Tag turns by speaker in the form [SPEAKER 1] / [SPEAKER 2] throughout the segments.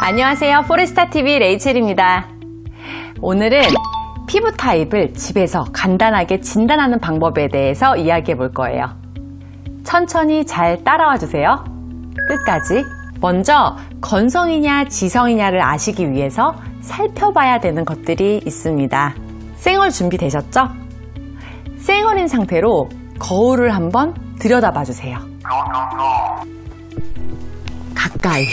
[SPEAKER 1] 안녕하세요. 포레스타TV 레이첼입니다. 오늘은 피부 타입을 집에서 간단하게 진단하는 방법에 대해서 이야기해 볼 거예요. 천천히 잘 따라와 주세요. 끝까지. 먼저 건성이냐 지성이냐를 아시기 위해서 살펴봐야 되는 것들이 있습니다. 쌩얼 준비되셨죠? 쌩얼인 상태로 거울을 한번 들여다봐 주세요. 가까이.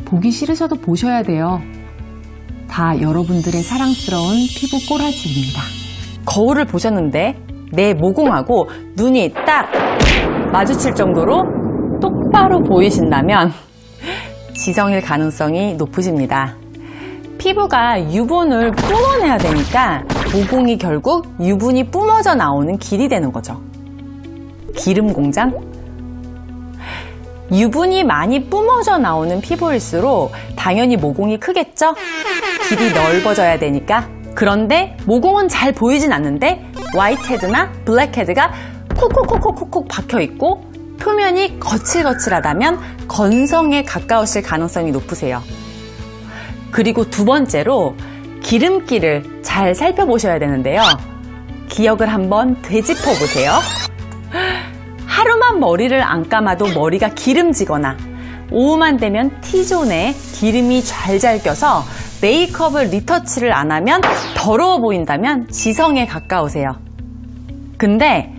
[SPEAKER 1] 보기 싫으셔도 보셔야 돼요. 다 여러분들의 사랑스러운 피부 꼬라지입니다. 거울을 보셨는데 내 모공하고 눈이 딱 마주칠 정도로 똑바로 보이신다면 지성일 가능성이 높으십니다. 피부가 유분을 뿜어내야 되니까 모공이 결국 유분이 뿜어져 나오는 길이 되는 거죠. 기름 공장? 유분이 많이 뿜어져 나오는 피부일수록 당연히 모공이 크겠죠? 길이 넓어져야 되니까. 그런데 모공은 잘 보이진 않는데 화이트헤드나 블랙헤드가 콕콕콕콕콕 박혀있고 표면이 거칠거칠하다면 건성에 가까우실 가능성이 높으세요. 그리고 두 번째로 기름기를 잘 살펴보셔야 되는데요. 기억을 한번 되짚어 보세요. 하루만 머리를 안 감아도 머리가 기름지거나 오후만 되면 T존에 기름이 잘 껴서 메이크업을 리터치를 안 하면 더러워 보인다면 지성에 가까우세요. 근데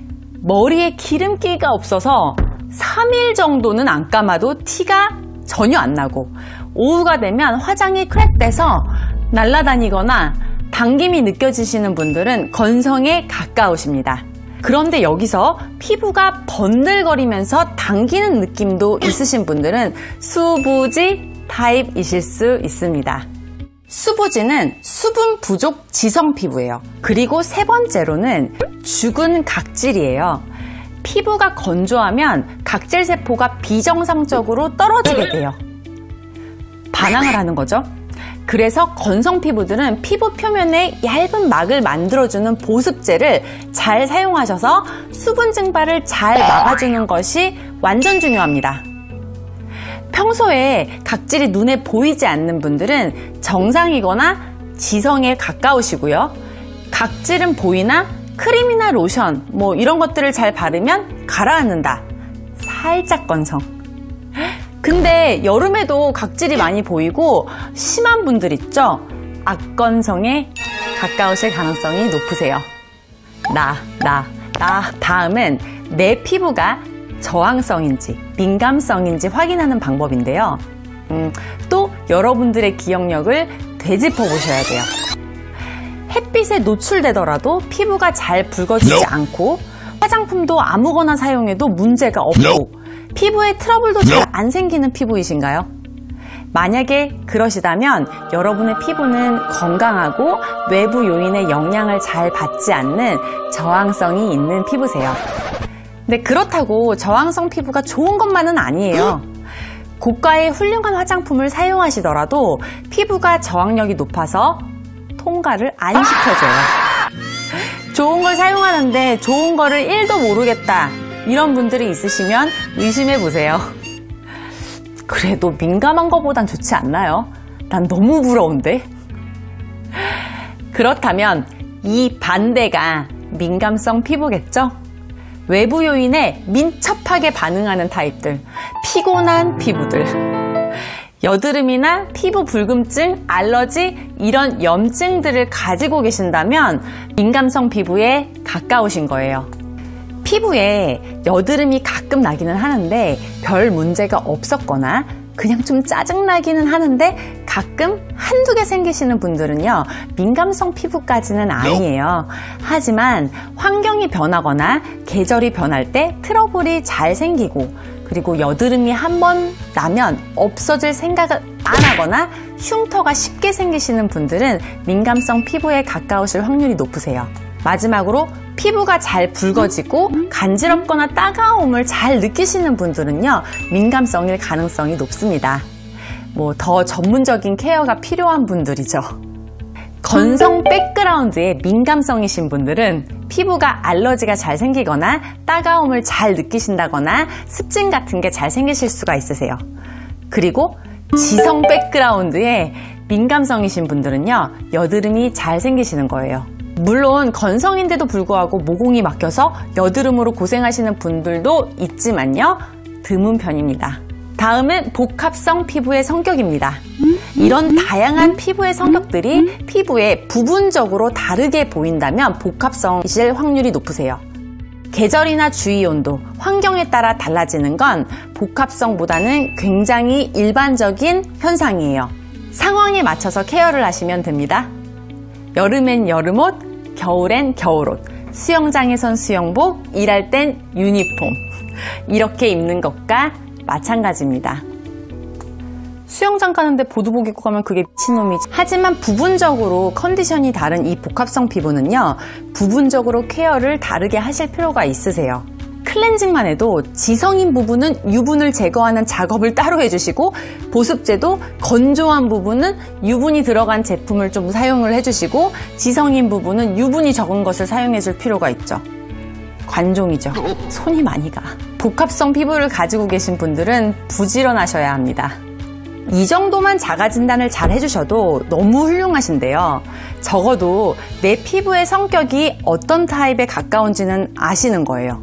[SPEAKER 1] 머리에 기름기가 없어서 3일 정도는 안 감아도 티가 전혀 안 나고 오후가 되면 화장이 크랙돼서 날아다니거나 당김이 느껴지시는 분들은 건성에 가까우십니다. 그런데 여기서 피부가 번들거리면서 당기는 느낌도 있으신 분들은 수부지 타입이실 수 있습니다. 수부지는 수분 부족 지성 피부예요. 그리고 세 번째로는 죽은 각질이에요. 피부가 건조하면 각질 세포가 비정상적으로 떨어지게 돼요. 반항을 하는 거죠. 그래서 건성 피부들은 피부 표면에 얇은 막을 만들어주는 보습제를 잘 사용하셔서 수분 증발을 잘 막아주는 것이 완전 중요합니다. 평소에 각질이 눈에 보이지 않는 분들은 정상이거나 지성에 가까우시고요. 각질은 보이나 크림이나 로션 이런 것들을 잘 바르면 가라앉는다. 살짝 건성. 근데 여름에도 각질이 많이 보이고 심한 분들 있죠? 악건성에 가까우실 가능성이 높으세요. 다음은 내 피부가 저항성인지 민감성인지 확인하는 방법인데요. 또 여러분들의 기억력을 되짚어 보셔야 돼요. 햇빛에 노출되더라도 피부가 잘 붉어지지 않고 화장품도 아무거나 사용해도 문제가 없고 피부에 트러블도 잘 안 생기는 피부이신가요? 만약에 그러시다면 여러분의 피부는 건강하고 외부 요인의 영향을 잘 받지 않는 저항성이 있는 피부세요. 근데 그렇다고 저항성 피부가 좋은 것만은 아니에요. 고가의 훌륭한 화장품을 사용하시더라도 피부가 저항력이 높아서 통과를 안 시켜줘요. 좋은 걸 사용하는데 좋은 거를 1도 모르겠다. 이런 분들이 있으시면 의심해 보세요. 그래도 민감한 것보단 좋지 않나요? 난 너무 부러운데? 그렇다면 이 반대가 민감성 피부겠죠? 외부 요인에 민첩하게 반응하는 타입들, 피곤한 피부들, 여드름이나 피부 불금증, 알러지 이런 염증들을 가지고 계신다면 민감성 피부에 가까우신 거예요. 피부에 여드름이 가끔 나기는 하는데 별 문제가 없었거나 그냥 좀 짜증나기는 하는데 가끔 한두 개 생기시는 분들은요, 민감성 피부까지는 아니에요. 하지만 환경이 변하거나 계절이 변할 때 트러블이 잘 생기고 그리고 여드름이 한번 나면 없어질 생각을 안 하거나 흉터가 쉽게 생기시는 분들은 민감성 피부에 가까우실 확률이 높으세요. 마지막으로 피부가 잘 붉어지고 간지럽거나 따가움을 잘 느끼시는 분들은요, 민감성일 가능성이 높습니다. 더 전문적인 케어가 필요한 분들이죠. 건성 백그라운드에 민감성이신 분들은 피부가 알러지가 잘 생기거나 따가움을 잘 느끼신다거나 습진 같은 게 잘 생기실 수가 있으세요. 그리고 지성 백그라운드에 민감성이신 분들은요, 여드름이 잘 생기시는 거예요. 물론 건성인데도 불구하고 모공이 막혀서 여드름으로 고생하시는 분들도 있지만요, 드문 편입니다. 다음은 복합성 피부의 성격입니다. 이런 다양한 피부의 성격들이 피부에 부분적으로 다르게 보인다면 복합성이실 확률이 높으세요. 계절이나 주위 온도, 환경에 따라 달라지는 건 복합성보다는 굉장히 일반적인 현상이에요. 상황에 맞춰서 케어를 하시면 됩니다. 여름엔 여름옷, 겨울엔 겨울옷, 수영장에선 수영복, 일할 땐 유니폼. 이렇게 입는 것과 마찬가지입니다. 수영장 가는데 보드복 입고 가면 그게 미친놈이지. 하지만 부분적으로 컨디션이 다른 이 복합성 피부는요, 부분적으로 케어를 다르게 하실 필요가 있으세요. 클렌징만 해도 지성인 부분은 유분을 제거하는 작업을 따로 해주시고, 보습제도 건조한 부분은 유분이 들어간 제품을 좀 사용을 해주시고, 지성인 부분은 유분이 적은 것을 사용해줄 필요가 있죠. 관종이죠. 손이 많이 가. 복합성 피부를 가지고 계신 분들은 부지런하셔야 합니다. 이 정도만 자가 진단을 잘 해주셔도 너무 훌륭하신데요. 적어도 내 피부의 성격이 어떤 타입에 가까운지는 아시는 거예요.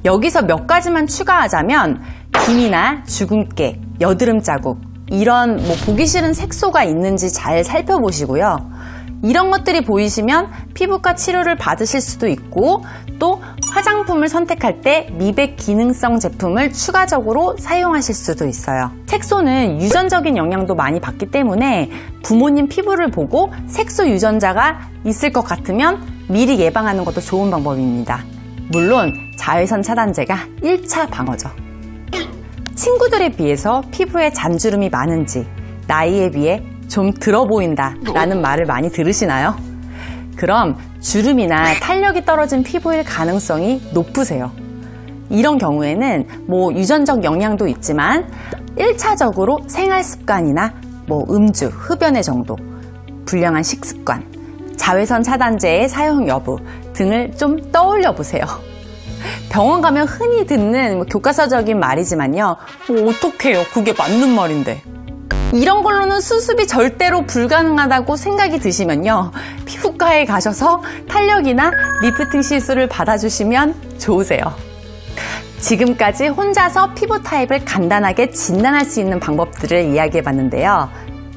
[SPEAKER 1] 여기서 몇 가지만 추가하자면 기미나 주근깨, 여드름 자국, 이런 보기 싫은 색소가 있는지 잘 살펴보시고요. 이런 것들이 보이시면 피부과 치료를 받으실 수도 있고, 또 화장품을 선택할 때 미백 기능성 제품을 추가적으로 사용하실 수도 있어요. 색소는 유전적인 영향도 많이 받기 때문에 부모님 피부를 보고 색소 유전자가 있을 것 같으면 미리 예방하는 것도 좋은 방법입니다. 물론 자외선 차단제가 1차 방어죠. 친구들에 비해서 피부에 잔주름이 많은지, 나이에 비해 좀 들어 보인다 라는 말을 많이 들으시나요? 그럼 주름이나 탄력이 떨어진 피부일 가능성이 높으세요. 이런 경우에는 유전적 영향도 있지만 1차적으로 생활 습관이나 음주, 흡연의 정도, 불량한 식습관, 자외선 차단제의 사용 여부 등을 좀 떠올려 보세요. 병원 가면 흔히 듣는 교과서적인 말이지만요, 어떡해요, 그게 맞는 말인데. 이런 걸로는 수습이 절대로 불가능하다고 생각이 드시면요, 피부과에 가셔서 탄력이나 리프팅 시술을 받아주시면 좋으세요. 지금까지 혼자서 피부 타입을 간단하게 진단할 수 있는 방법들을 이야기해봤는데요.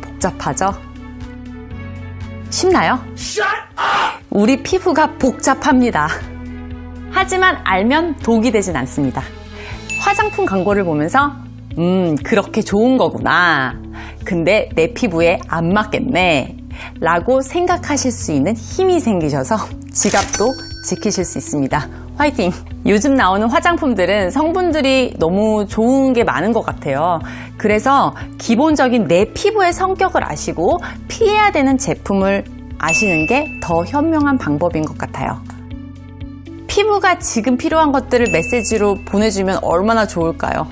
[SPEAKER 1] 복잡하죠? 쉽나요? 우리 피부가 복잡합니다. 하지만 알면 독이 되진 않습니다. 화장품 광고를 보면서 그렇게 좋은 거구나. 근데 내 피부에 안 맞겠네. 라고 생각하실 수 있는 힘이 생기셔서 지갑도 지키실 수 있습니다. 화이팅! 요즘 나오는 화장품들은 성분들이 너무 좋은 게 많은 것 같아요. 그래서 기본적인 내 피부의 성격을 아시고 피해야 되는 제품을 아시는 게 더 현명한 방법인 것 같아요. 피부가 지금 필요한 것들을 메시지로 보내주면 얼마나 좋을까요?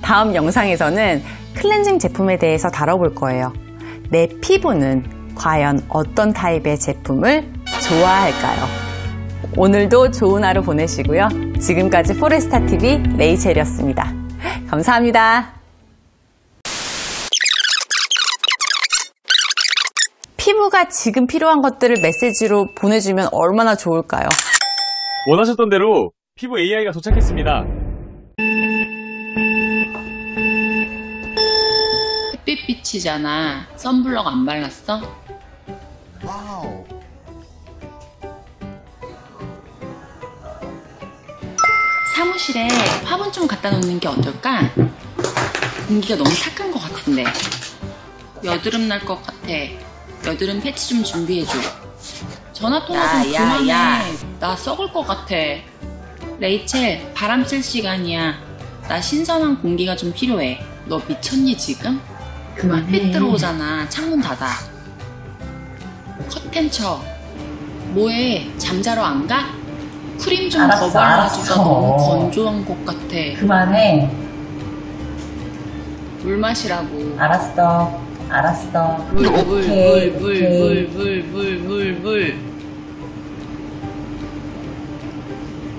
[SPEAKER 1] 다음 영상에서는 클렌징 제품에 대해서 다뤄볼 거예요. 내 피부는 과연 어떤 타입의 제품을 좋아할까요? 오늘도 좋은 하루 보내시고요. 지금까지 포레스타TV 레이첼이었습니다. 감사합니다. 피부가 지금 필요한 것들을 메시지로 보내주면 얼마나 좋을까요?
[SPEAKER 2] 원하셨던 대로 피부 AI가 도착했습니다.
[SPEAKER 3] 햇빛이잖아. 선블럭 안 발랐어?
[SPEAKER 4] 와우.
[SPEAKER 3] 사무실에 화분 좀 갖다 놓는 게 어떨까? 공기가 너무 탁한 것 같은데. 여드름 날 것 같아. 여드름 패치 좀 준비해줘. 전화 통화 좀 그만해. 나 썩을 것 같아. 레이첼, 바람 쐴 시간이야. 나 신선한 공기가 좀 필요해. 너 미쳤니 지금?
[SPEAKER 5] 그만해.
[SPEAKER 3] 햇빛 들어오잖아. 창문 닫아. 커튼 쳐. 뭐해? 잠자러 안 가? 크림 좀 더 발라주자. 너무 건조한 것 같아.
[SPEAKER 5] 그만해.
[SPEAKER 3] 물 마시라고.
[SPEAKER 5] 알았어.
[SPEAKER 3] 물.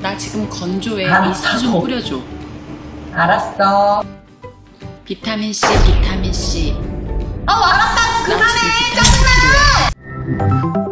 [SPEAKER 3] 나 지금 건조해.
[SPEAKER 5] 알았어.
[SPEAKER 3] 미스트 좀 뿌려줘.
[SPEAKER 5] 알았어.
[SPEAKER 3] 비타민C, 비타민C.
[SPEAKER 5] 알았다.
[SPEAKER 3] 나 지금 비타민C 필요해.